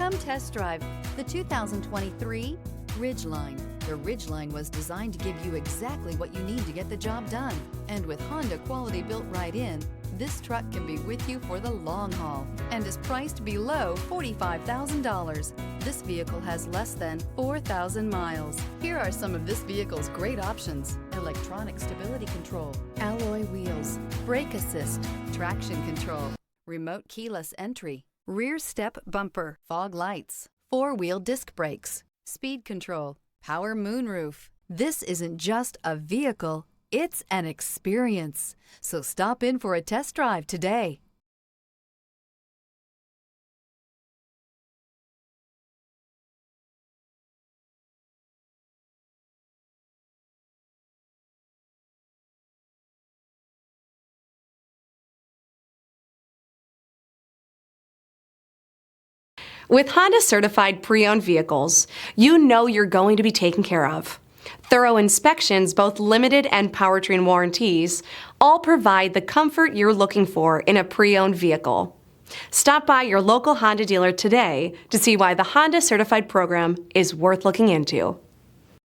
Come test drive the 2023 Ridgeline. The Ridgeline was designed to give you exactly what you need to get the job done. And with Honda quality built right in, this truck can be with you for the long haul and is priced below $45,000. This vehicle has less than 4,000 miles. Here are some of this vehicle's great options: electronic stability control, alloy wheels, brake assist, traction control, remote keyless entry, rear step bumper, fog lights, four-wheel disc brakes, speed control, power moonroof. This isn't just a vehicle, it's an experience. So stop in for a test drive today. With Honda certified pre-owned vehicles, you know you're going to be taken care of. Thorough inspections, both limited and powertrain warranties, all provide the comfort you're looking for in a pre-owned vehicle. Stop by your local Honda dealer today to see why the Honda Certified program is worth looking into.